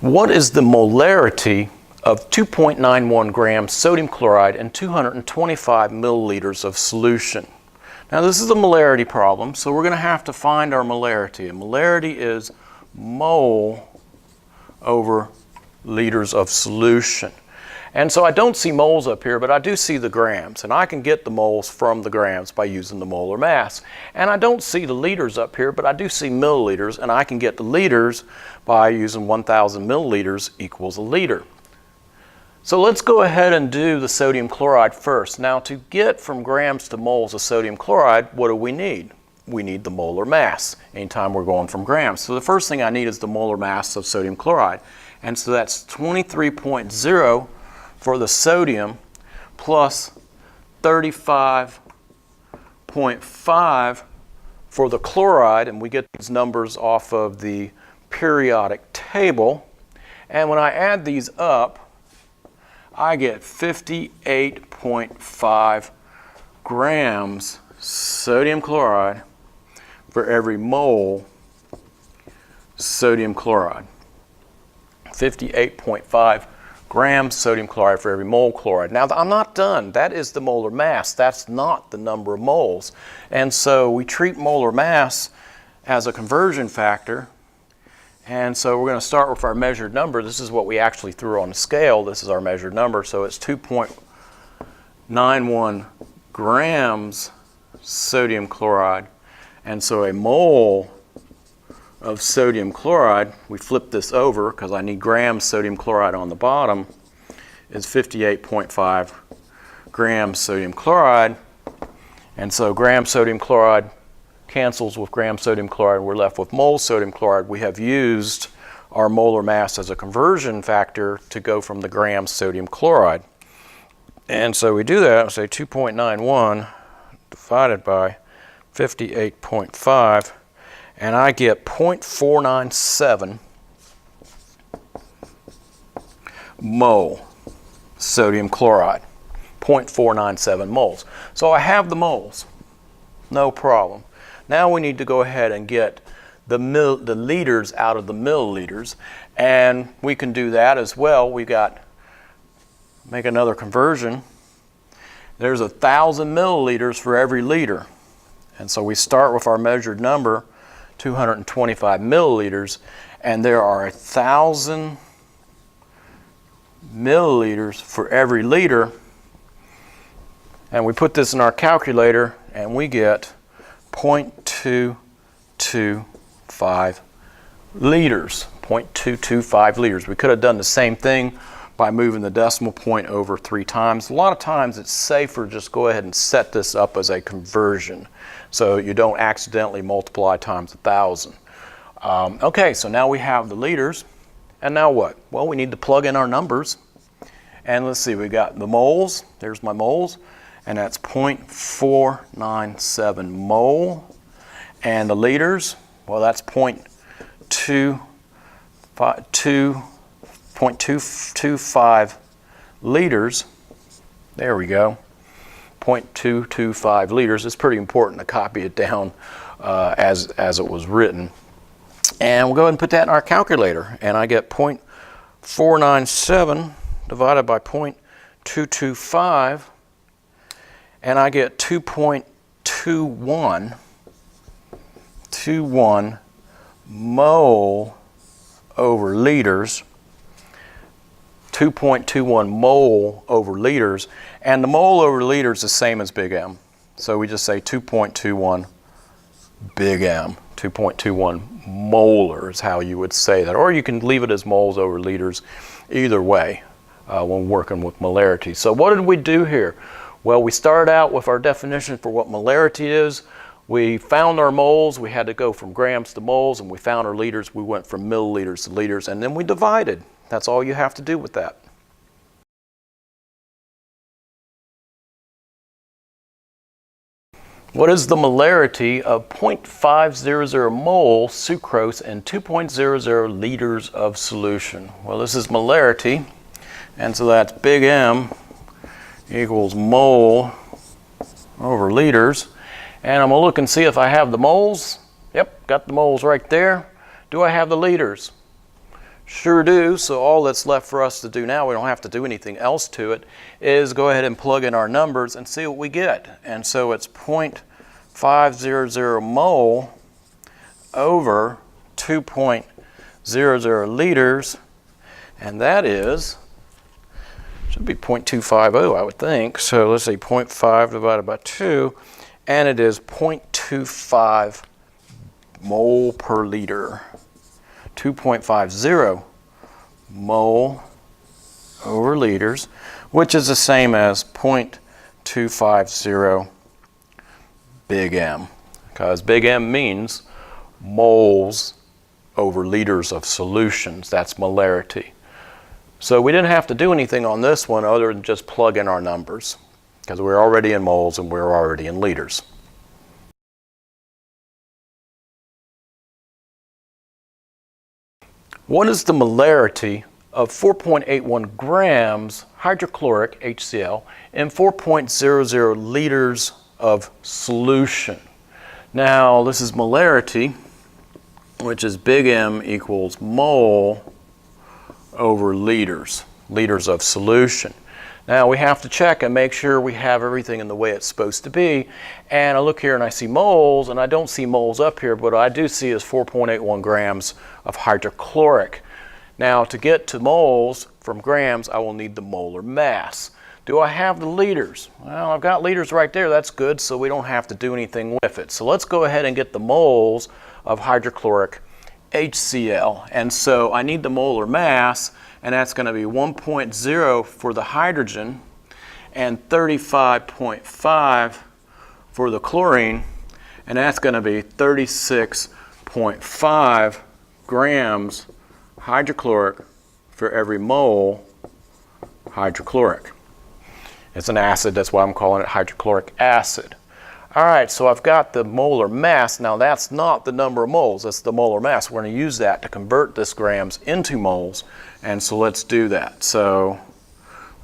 What is the molarity of 2.91 grams sodium chloride in 225 milliliters of solution? Now this is a molarity problem, so we're going to have to find our molarity. And molarity is mole over liters of solution. And so I don't see moles up here, but I do see the grams, and I can get the moles from the grams by using the molar mass. And I don't see the liters up here, but I do see milliliters, and I can get the liters by using 1,000 milliliters equals a liter. So let's go ahead and do the sodium chloride first. Now to get from grams to moles of sodium chloride, what do we need? We need the molar mass anytime we're going from grams. So the first thing I need is the molar mass of sodium chloride. And so that's 23.0 for the sodium plus 35.5 for the chloride, and we get these numbers off of the periodic table. And when I add these up, I get 58.5 grams sodium chloride for every mole sodium chloride. 58.5 grams sodium chloride for every mole chloride. Now I'm not done. That is the molar mass. That's not the number of moles. And so we treat molar mass as a conversion factor. And so we're going to start with our measured number. This is what we actually threw on the scale. This is our measured number. So it's 2.91 grams sodium chloride. And so a mole of sodium chloride, we flip this over because I need grams sodium chloride on the bottom, is 58.5 grams sodium chloride. And so gram sodium chloride cancels with gram sodium chloride. We're left with mole sodium chloride. We have used our molar mass as a conversion factor to go from the gram sodium chloride. And so we do that, say 2.91 divided by 58.5, and I get 0.497 mole sodium chloride, 0.497 moles. So I have the moles, no problem. Now we need to go ahead and get the liters out of the milliliters, and we can do that as well. We got, make another conversion. There's 1,000 milliliters for every liter. And so we start with our measured number, 225 milliliters, and there are 1,000 milliliters for every liter. And we put this in our calculator, and we get 0.225 liters. 0.225 liters. We could have done the same thing by moving the decimal point over 3 times. A lot of times it's safer just go ahead and set this up as a conversion so you don't accidentally multiply times 1,000. Okay, so now we have the liters, and now what? Well, we need to plug in our numbers, and let's see, we got the moles. There's my moles, and that's 0.497 mole, and the liters, well, that's 0.225 liters. There we go. 0.225 liters. It's pretty important to copy it down as it was written. And we'll go ahead and put that in our calculator. And I get 0.497 divided by 0.225. And I get 2.21 mole over liters. 2.21 mole over liters, and the mole over liters is the same as big M. So we just say 2.21 big M. 2.21 molar is how you would say that, or you can leave it as moles over liters, either way when working with molarity. So what did we do here? Well, we started out with our definition for what molarity is. We found our moles. We had to go from grams to moles, and we found our liters. We went from milliliters to liters, and then we divided. That's all you have to do with that. What is the molarity of 0.500 mole sucrose in 2.00 liters of solution? Well, this is molarity, and so that's big M equals mole over liters. And I'm going to look and see if I have the moles. Yep, got the moles right there. Do I have the liters? Sure do. So all that's left for us to do now, we don't have to do anything else to it, is go ahead and plug in our numbers and see what we get. And so it's 0.500 mole over 2.00 liters, and that is, should be 0.250, I would think. So let's say 0.5 divided by 2, and it is 0.25 mole per liter. 2.50 mole over liters, which is the same as 0.250 big M, because big M means moles over liters of solutions. That's molarity. So we didn't have to do anything on this one other than just plug in our numbers, because we're already in moles and we're already in liters. What is the molarity of 4.81 grams hydrochloric HCl in 4.00 liters of solution? Now, this is molarity, which is big M equals mole over liters of solution. Now we have to check and make sure we have everything in the way it's supposed to be. And I look here and I see moles, and I don't see moles up here, but what I do see is 4.81 grams of hydrochloric. Now to get to moles from grams, I will need the molar mass. Do I have the liters? Well, I've got liters right there. That's good, so we don't have to do anything with it. So let's go ahead and get the moles of hydrochloric HCl. And so I need the molar mass, and that's going to be 1.0 for the hydrogen and 35.5 for the chlorine, and that's going to be 36.5 grams hydrochloric for every mole hydrochloric. It's an acid, that's why I'm calling it hydrochloric acid. All right, so I've got the molar mass. Now that's not the number of moles, that's the molar mass. We're going to use that to convert this grams into moles, and so let's do that. So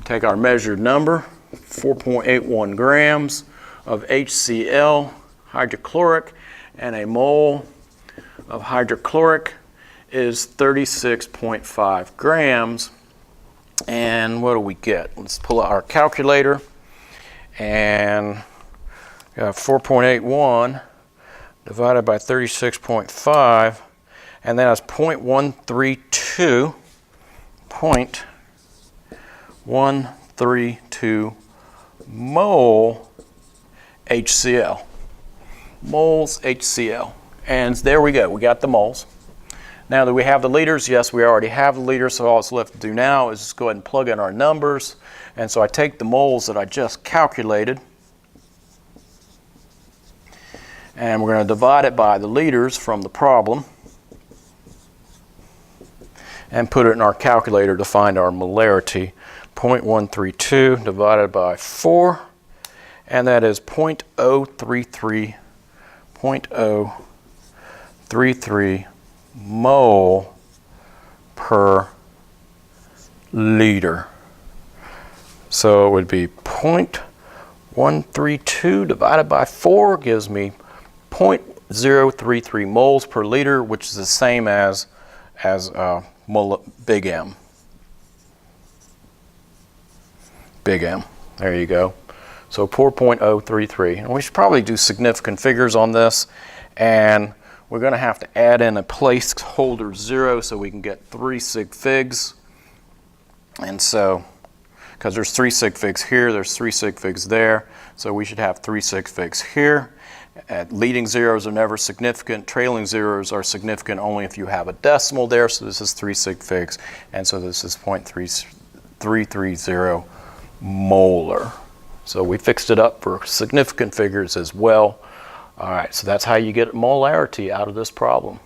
take our measured number, 4.81 grams of HCl, hydrochloric, and a mole of hydrochloric is 36.5 grams. And what do we get? Let's pull out our calculator, and we have 4.81 divided by 36.5, and that's 0.132, 0.132 mole HCl. Moles HCl. And there we go, we got the moles. Now that we have the liters, yes, we already have the liters, so all that's left to do now is just go ahead and plug in our numbers. And so I take the moles that I just calculated, and we're going to divide it by the liters from the problem and put it in our calculator to find our molarity. 0.132 divided by 4, and that is 0.033 mole per liter. So it would be 0.132 divided by 4 gives me 0.033 moles per liter, which is the same as big M. Big M. There you go. So 4.033. And we should probably do significant figures on this, and we're going to have to add in a placeholder 0 so we can get 3 sig figs. And so, because there's 3 sig figs here, there's 3 sig figs there, so we should have 3 sig figs here. Leading zeros are never significant. Trailing zeros are significant only if you have a decimal there, so this is 3 sig figs, and so this is 0.330 molar. So we fixed it up for significant figures as well. All right, so that's how you get molarity out of this problem.